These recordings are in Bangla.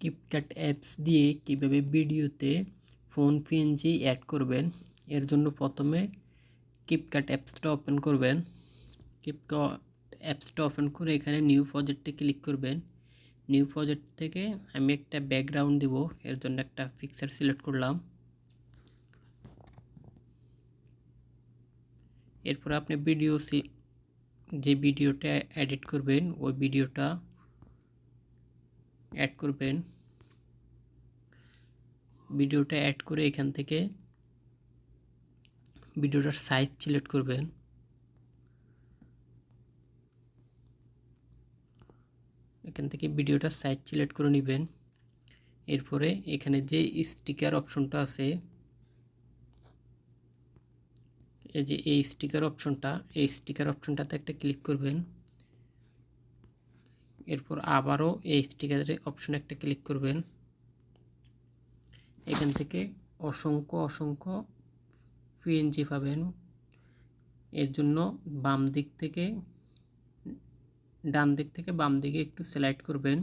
ক্যাপকাট অ্যাপস দিয়ে কীভাবে ভিডিওতে ফোন পিএনজি অ্যাড করবেন। এর জন্য প্রথমে ক্যাপকাট অ্যাপসটা ওপেন করবেন। ক্যাপকাট অ্যাপসটা ওপেন করে এখানে নিউ প্রজেক্টে ক্লিক করবেন। নিউ প্রজেক্ট থেকে আমি একটা ব্যাকগ্রাউন্ড দিব, এর জন্য একটা পিকচার সিলেক্ট করলাম। এরপর আপনি যে ভিডিওটা এডিট করবেন ওই ভিডিওটা অ্যাড করবেন। ভিডিওটা অ্যাড করে এখান থেকে ভিডিওটার সাইজ সিলেক্ট করবেন। এখান থেকে ভিডিওটার সাইজ সিলেক্ট করে নেবেন। এরপরে এখানে যে স্টিকার অপশনটা আছে, এই যে এই স্টিকার অপশনটাতে একটা ক্লিক করবেন। এরপর আবারও এই স্টিকারের অপশনে একটা ক্লিক করবেন। এখান থেকে অসংখ্য পিএনজি পাবেন। এর জন্য ডান দিক থেকে বাম দিকে একটু সিলেক্ট করবেন।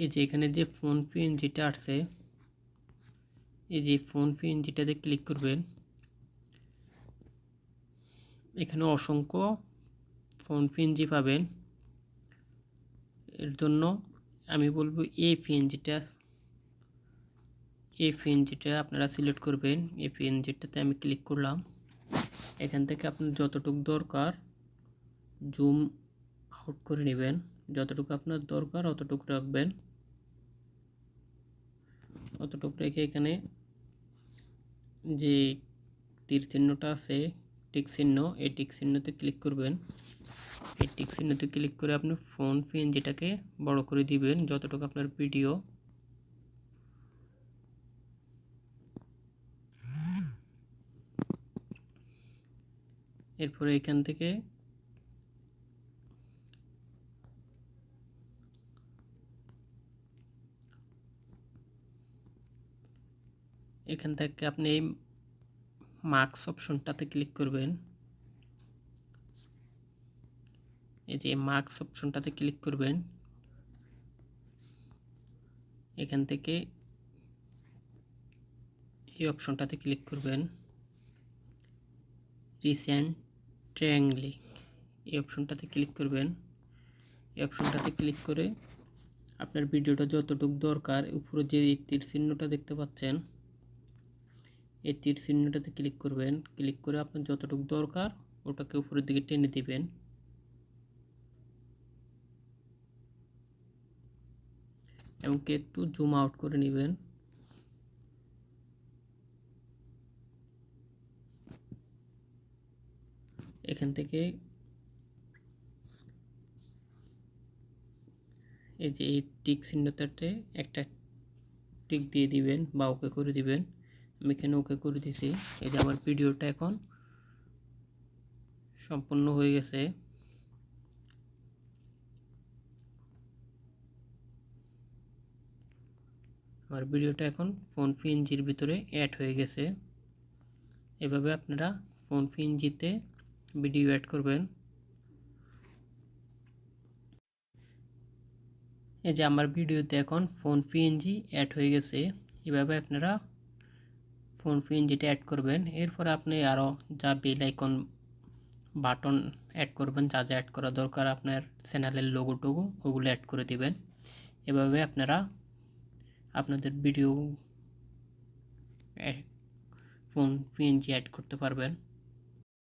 এই যে এখানে যে ফোন পিএনজিটা আছে, এই যে ফোন পিএনজিটাতে ক্লিক করবেন। এখানে অসংখ্য ফোন পিএনজি পাবেন। এর জন্য আমি বলবো এই পিএনজিটা আপনারা সিলেক্ট করবেন। এই পিএনজিটাতে আমি ক্লিক করলাম। এখান থেকে আপনার যতটুকু দরকার জুম আউট করে নেবেন। যতটুকু আপনার দরকার অতটুকু রাখবেন। অতটুকু রেখে এখানে যে তীর চিহ্নটা আছে, টিক চিহ্ন, এই টিক চিহ্নতে ক্লিক করবেন। এই টিক চিহ্নতে ক্লিক করে আপনি ফোন পিএনজিটাকে বড় করে দিবেন যতটুকু আপনার ভিডিও। এরপরে এখান থেকে আপনি এই মার্কস অপশনটাতে ক্লিক করবেন। এই যে মার্কস অপশনটাতে ক্লিক করবেন। এখান থেকে এই অপশনটাতে ক্লিক করবেন। রিসেন্ট ট্রায়াঙ্গল, এই অপশনটাতে ক্লিক করবেন। এই অপশনটাতে ক্লিক করে আপনার ভিডিওটা যতটুকু দরকার উপরে যে তীর চিহ্নটা দেখতে পাচ্ছেন, এই তীর চিহ্নটাতে ক্লিক করবেন। ক্লিক করে আপনার যতটুকু দরকার ওটাকে উপরের দিকে টেনে দিবেন। এবং একটু জুম আউট করে নেবেন। এখান থেকে এই যে এই টিক চিহ্নটাতে একটা টিক দিয়ে দিবেন বা ওকে করে দিবেন। আমি এখানে ওকে করে দিছি। এই যে আমার ভিডিওটা এখন সম্পূর্ণ হয়ে গেছে। আমার ভিডিওটা এখন ফোন পিএনজির ভিতরে অ্যাড হয়ে গেছে। এভাবে আপনারা ফোন পিএনজিতে ভিডিও অ্যাড করবেন। এই যে আমার ভিডিওতে এখন ফোন পিএনজি অ্যাড হয়ে গেছে। এভাবে আপনারা ফোন পিএনজিটা অ্যাড করবেন। এরপর আপনি আরও যা বেল আইকন বাটন অ্যাড করবেন, যা যা অ্যাড করা দরকার আপনার চ্যানেলের লোগোটুকু ওগুলো অ্যাড করে দিবেন। এভাবে আপনারা আপনাদের ভিডিও ফোন পিএনজি অ্যাড করতে পারবেন।